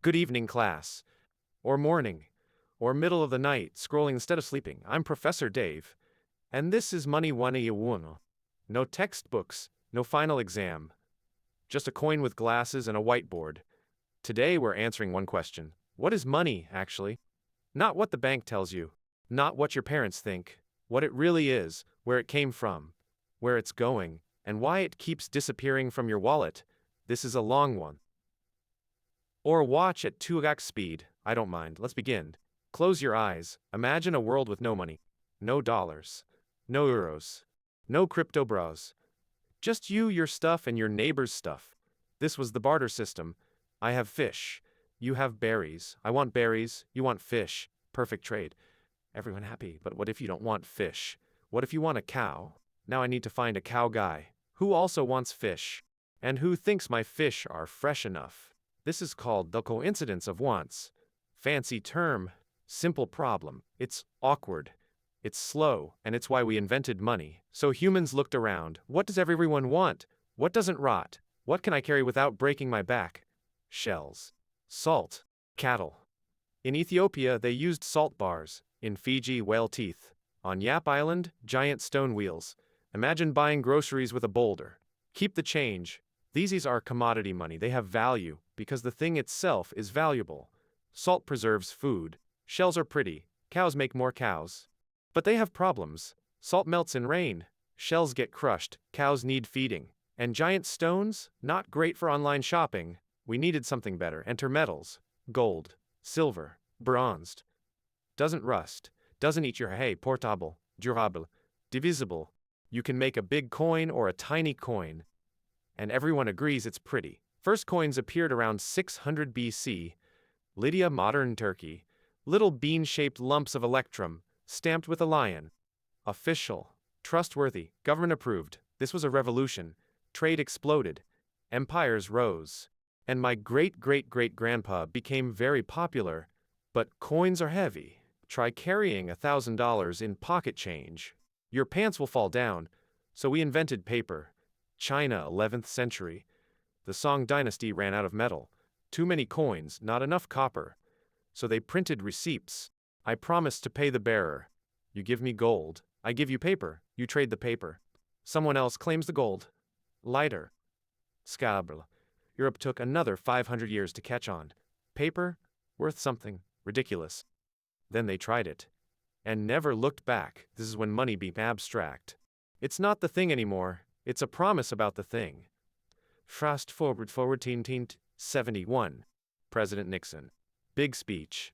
Good evening, class. Or morning. Or middle of the night, scrolling instead of sleeping. I'm Professor Dave. And this is Money 101. No textbooks, no final exam. Just a coin with glasses and a whiteboard. Today we're answering one question. What is money, actually? Not what the bank tells you. Not what your parents think. What it really is, where it came from, where it's going, and why it keeps disappearing from your wallet. This is a long one. Or watch at 2x speed. I don't mind. Let's begin. Close your eyes. Imagine a world with no money. No dollars. No euros. No crypto bros. Just you, your stuff, and your neighbor's stuff. This was the barter system. I have fish. You have berries. I want berries. You want fish. Perfect trade. Everyone happy. But what if you don't want fish? What if you want a cow? Now I need to find a cow guy. Who also wants fish? And who thinks my fish are fresh enough? This is called the coincidence of wants. Fancy term. Simple problem. It's awkward. It's slow, and it's why we invented money. So humans looked around. What does everyone want? What doesn't rot? What can I carry without breaking my back? Shells. Salt. Cattle. In Ethiopia, they used salt bars. In Fiji, whale teeth. On Yap Island, giant stone wheels. Imagine buying groceries with a boulder. Keep the change. These are commodity money. They have value because the thing itself is valuable. Salt preserves food. Shells are pretty. Cows make more cows. But they have problems. Salt melts in rain. Shells get crushed. Cows need feeding. And giant stones? Not great for online shopping. We needed something better. Enter metals. Gold. Silver. Bronzed. Doesn't rust. Doesn't eat your hay. Portable. Durable. Divisible. You can make a big coin or a tiny coin. And everyone agrees it's pretty. First coins appeared around 600 BC. Lydia, modern Turkey. Little bean-shaped lumps of electrum, stamped with a lion. Official. Trustworthy. Government approved. This was a revolution. Trade exploded. Empires rose. And my great-great-great-grandpa became very popular. But coins are heavy. Try carrying $1,000 in pocket change. Your pants will fall down. So we invented paper. China, 11th century. The Song dynasty ran out of metal. Too many coins, not enough copper. So they printed receipts. I promise to pay the bearer. You give me gold. I give you paper. You trade the paper. Someone else claims the gold. Lighter. Scrabble. Europe took another 500 years to catch on. Paper? Worth something. Ridiculous. Then they tried it. And never looked back. This is when money became abstract. It's not the thing anymore. It's a promise about the thing. Fast forward 71. President Nixon. Big speech.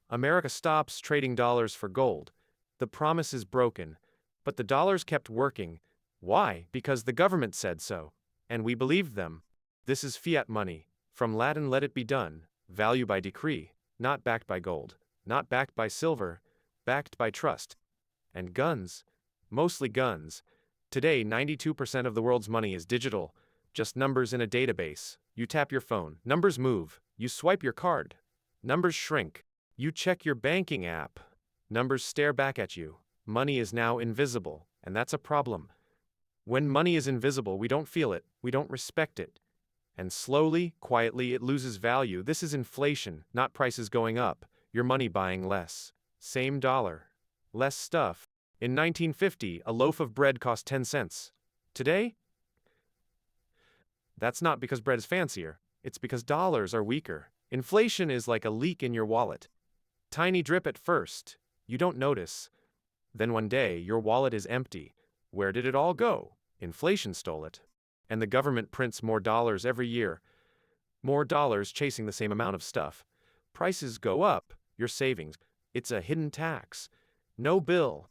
America stops trading dollars for gold. The promise is broken. But the dollars kept working. Why? Because the government said so. And we believed them. This is fiat money. From Latin, let it be done. Value by decree. Not backed by gold. Not backed by silver. Backed by trust. And guns. Mostly guns. Today, 92% of the world's money is digital. Just numbers in a database. You tap your phone. Numbers move. You swipe your card. Numbers shrink. You check your banking app. Numbers stare back at you. Money is now invisible, and that's a problem. When money is invisible, we don't feel it. We don't respect it. And slowly, quietly, it loses value. This is inflation, not prices going up. Your money buying less. Same dollar. Less stuff. In 1950, a loaf of bread cost 10 cents. Today? That's not because bread is fancier. It's because dollars are weaker. Inflation is like a leak in your wallet. Tiny drip at first. You don't notice. Then one day, your wallet is empty. Where did it all go? Inflation stole it. And the government prints more dollars every year. More dollars chasing the same amount of stuff. Prices go up. Your savings. It's a hidden tax. No bill.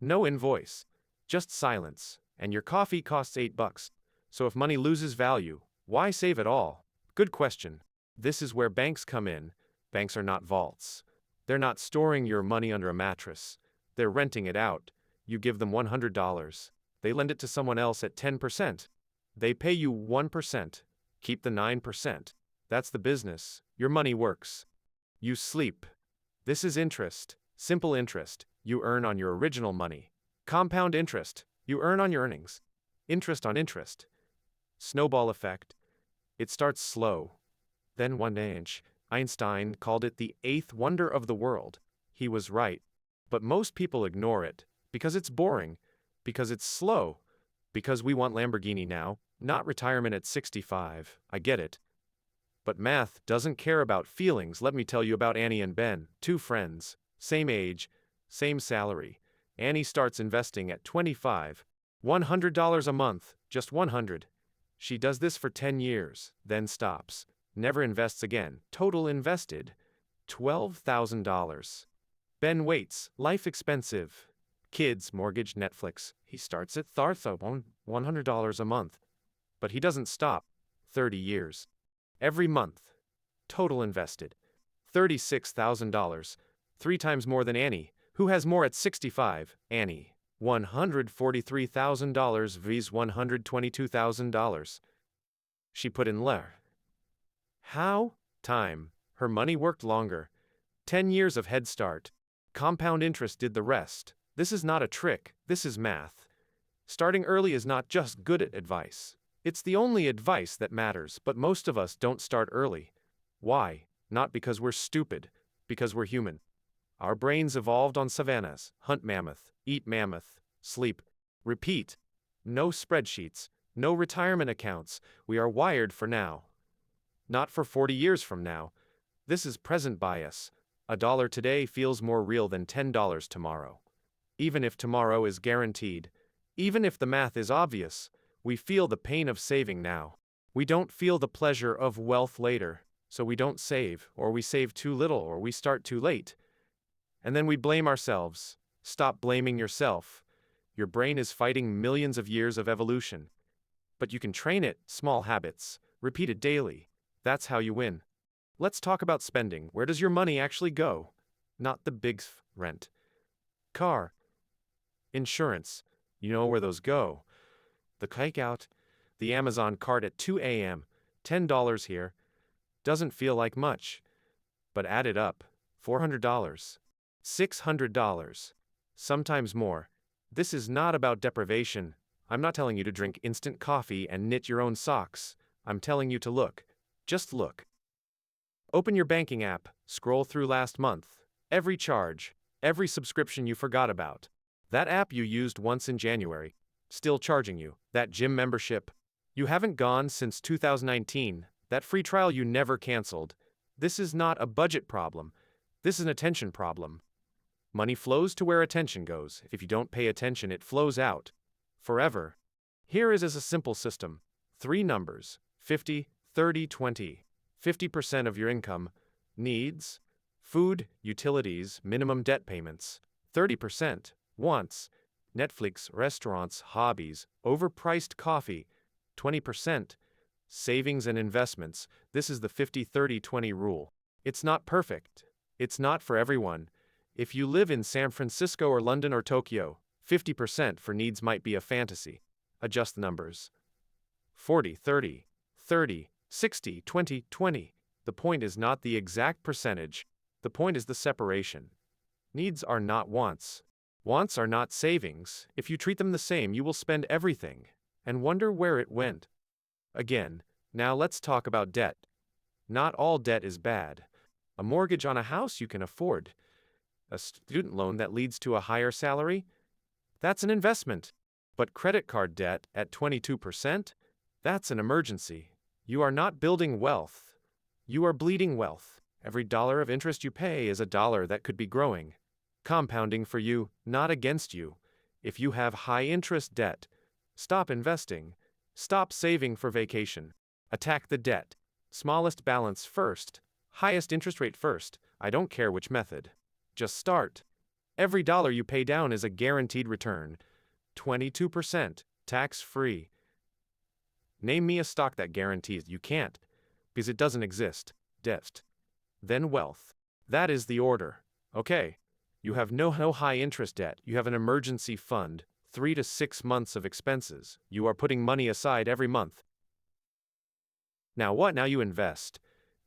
No invoice. Just silence. And your coffee costs $8. So if money loses value, why save it all? Good question. This is where banks come in. Banks are not vaults. They're not storing your money under a mattress. They're renting it out. You give them $100. They lend it to someone else at 10%. They pay you 1%. Keep the 9%. That's the business. Your money works. You sleep. This is interest. Simple interest. You earn on your original money. Compound interest. You earn on your earnings. Interest on interest. Snowball effect. It starts slow. Then 1 inch. Einstein called it the eighth wonder of the world. He was right. But most people ignore it because it's boring, because it's slow, because we want Lamborghini now, not retirement at 65. I get it. But math doesn't care about feelings. Let me tell you about Annie and Ben, two friends, same age, same salary. Annie starts investing at 25, $100 a month, just 100. She does this for 10 years, then stops, never invests again. Total invested, $12,000. Ben waits, life expensive. Kids, mortgage, Netflix. He starts at $100 a month. But he doesn't stop, 30 years. Every month. Total invested. $36,000. 3 times more than Annie. Who has more at 65? Annie. $143,000 vs. $122,000. She put in less. How? Time. Her money worked longer. 10 years of head start. Compound interest did the rest. This is not a trick, this is math. Starting early is not just good advice. It's the only advice that matters, but most of us don't start early. Why? Not because we're stupid, because we're human. Our brains evolved on savannas, hunt mammoth, eat mammoth, sleep, repeat. No spreadsheets, no retirement accounts. We are wired for now. Not for 40 years from now. This is present bias. $1 today feels more real than $10 tomorrow. Even if tomorrow is guaranteed, even if the math is obvious, we feel the pain of saving now. We don't feel the pleasure of wealth later, so we don't save, or we save too little, or we start too late. And then we blame ourselves. Stop blaming yourself. Your brain is fighting millions of years of evolution. But you can train it, small habits, repeated daily. That's how you win. Let's talk about spending. Where does your money actually go? Not the big rent. Car. Insurance. You know where those go. The takeout. The Amazon cart at 2 a.m. $10 here. Doesn't feel like much. But add it up. $400. $600. Sometimes more. This is not about deprivation. I'm not telling you to drink instant coffee and knit your own socks. I'm telling you to look. Just look. Open your banking app, scroll through last month. Every charge, every subscription you forgot about. That app you used once in January, still charging you. That gym membership you haven't gone since 2019. That free trial you never canceled. This is not a budget problem. This is an attention problem. Money flows to where attention goes. If you don't pay attention, it flows out. Forever. Here is a simple system. 3 numbers. 50, 30, 20. 50% of your income. Needs. Food, utilities, minimum debt payments. 30%. Wants. Netflix, restaurants, hobbies, overpriced coffee. 20%. Savings and investments. This is the 50-30-20 rule. It's not perfect. It's not for everyone. If you live in San Francisco or London or Tokyo, 50% for needs might be a fantasy. Adjust the numbers. 40, 30, 30, 60, 20, 20. The point is not the exact percentage. The point is the separation. Needs are not wants. Wants are not savings. If you treat them the same, you will spend everything and wonder where it went. Again, now let's talk about debt. Not all debt is bad. A mortgage on a house you can afford. A student loan that leads to a higher salary? That's an investment. But credit card debt at 22%? That's an emergency. You are not building wealth. You are bleeding wealth. Every dollar of interest you pay is a dollar that could be growing. Compounding for you, not against you. If you have high interest debt, stop investing. Stop saving for vacation. Attack the debt. Smallest balance first. Highest interest rate first. I don't care which method. Just start. Every dollar you pay down is a guaranteed return. 22%, tax-free. Name me a stock that guarantees. You can't, because it doesn't exist. Debt. Then wealth. That is the order. Okay. You have no high interest debt. You have an emergency fund. 3 to 6 months of expenses. You are putting money aside every month. Now what? Now you invest.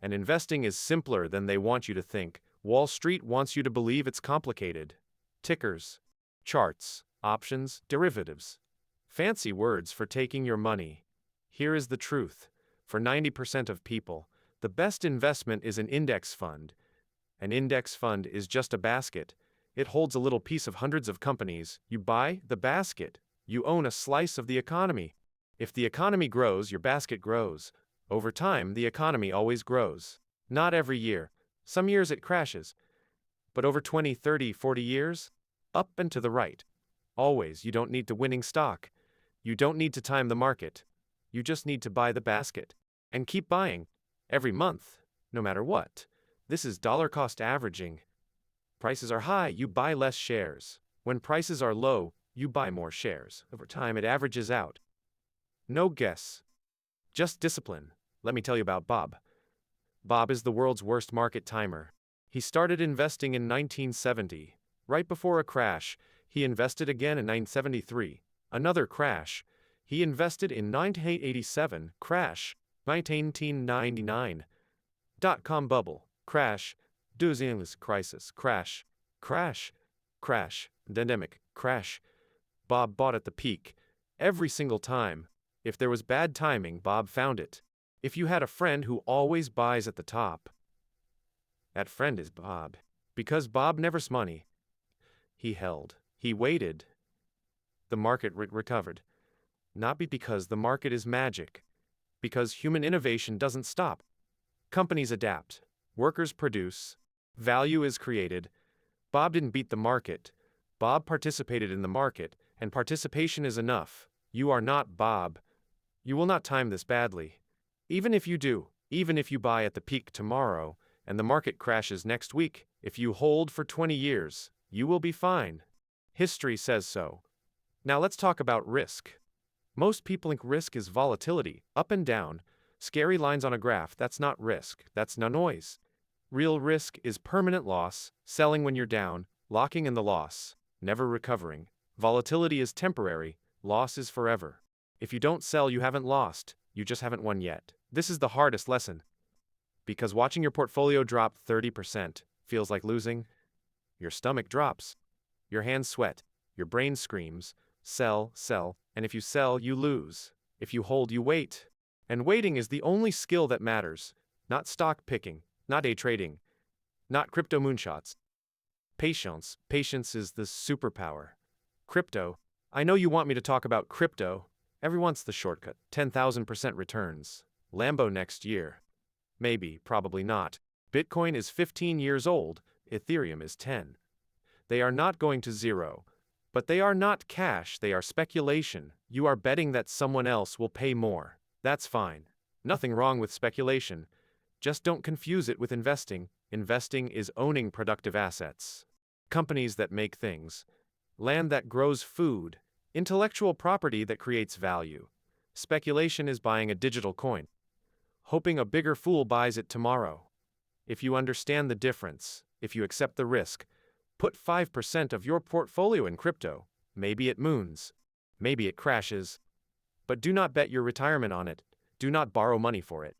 And investing is simpler than they want you to think. Wall Street wants you to believe it's complicated. Tickers, charts, options, derivatives. Fancy words for taking your money. Here is the truth. For 90% of people, The best investment is an index fund. An index fund is just a basket. It holds a little piece of hundreds of companies. You buy the basket. You own a slice of the economy. If the economy grows, your basket grows. Over time, the economy always grows. Not every year. Some years it crashes. But over 20, 30, 40 years, up and to the right. Always, you don't need to winning stock. You don't need to time the market. You just need to buy the basket. And keep buying. Every month. No matter what. This is dollar cost averaging. Prices are high, you buy less shares. When prices are low, you buy more shares. Over time, it averages out. No guess. Just discipline. Let me tell you about Bob. Bob is the world's worst market timer. He started investing in 1970. Right before a crash, he invested again in 1973. Another crash. He invested in 1987. Crash. 1999. Dot-com bubble. Crash. Deuxième crisis. Crash. Crash. Crash. Pandemic. Crash. Bob bought at the peak. Every single time. If there was bad timing, Bob found it. If you had a friend who always buys at the top, that friend is Bob. Because Bob never's money. He held. He waited. The market recovered. Not because the market is magic. Because human innovation doesn't stop. Companies adapt. Workers produce. Value is created. Bob didn't beat the market. Bob participated in the market, and participation is enough. You are not Bob. You will not time this badly. Even if you do, even if you buy at the peak tomorrow, and the market crashes next week, if you hold for 20 years, you will be fine. History says so. Now let's talk about risk. Most people think risk is volatility, up and down, scary lines on a graph. That's not risk, that's no noise. Real risk is permanent loss, selling when you're down, locking in the loss, never recovering. Volatility is temporary, loss is forever. If you don't sell, you haven't lost, you just haven't won yet. This is the hardest lesson. Because watching your portfolio drop 30% feels like losing. Your stomach drops. Your hands sweat. Your brain screams, sell, sell, and if you sell, you lose. If you hold, you wait. And waiting is the only skill that matters. Not stock picking, not day trading, not crypto moonshots. Patience. Patience is the superpower. Crypto. I know you want me to talk about crypto. Everyone wants the shortcut. 10,000% returns. Lambo next year. Maybe, probably not. Bitcoin is 15 years old. Ethereum is 10. They are not going to zero. But they are not cash, they are speculation. You are betting that someone else will pay more. That's fine. Nothing wrong with speculation. Just don't confuse it with investing. Investing is owning productive assets. Companies that make things. Land that grows food. Intellectual property that creates value. Speculation is buying a digital coin. Hoping a bigger fool buys it tomorrow. If you understand the difference, if you accept the risk, put 5% of your portfolio in crypto. Maybe it moons. Maybe it crashes. But do not bet your retirement on it. Do not borrow money for it.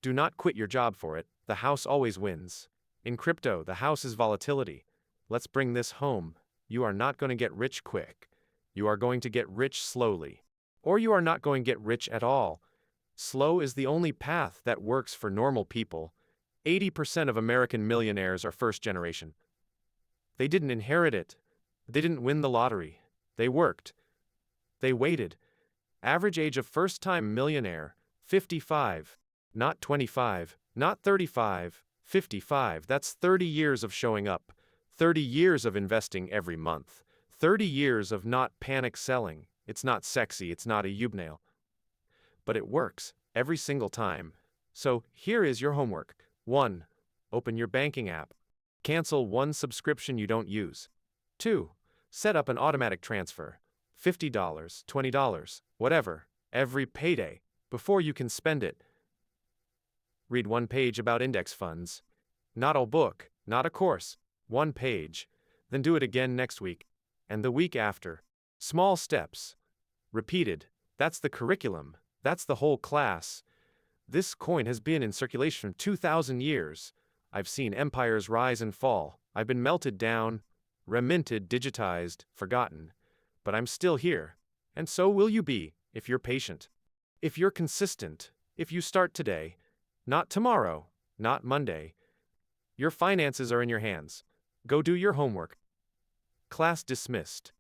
Do not quit your job for it. The house always wins. In crypto, the house is volatility. Let's bring this home. You are not going to get rich quick. You are going to get rich slowly. Or you are not going to get rich at all. Slow is the only path that works for normal people. 80% of American millionaires are first generation. They didn't inherit it. They didn't win the lottery. They worked. They waited. Average age of first-time millionaire, 55. Not 25, not 35, 55. That's 30 years of showing up. 30 years of investing every month. 30 years of not panic selling. It's not sexy, it's not a thumbnail. But it works, every single time. So, here is your homework. 1. Open your banking app. Cancel one subscription you don't use. 2. Set up an automatic transfer. $50, $20, whatever, every payday, before you can spend it. Read one page about index funds. Not a book, not a course. One page. Then do it again next week. And the week after. Small steps. Repeated. That's the curriculum. That's the whole class. This coin has been in circulation for 2,000 years. I've seen empires rise and fall. I've been melted down, reminted, digitized, forgotten. But I'm still here. And so will you be, if you're patient. If you're consistent. If you start today. Not tomorrow, not Monday. Your finances are in your hands. Go do your homework. Class dismissed.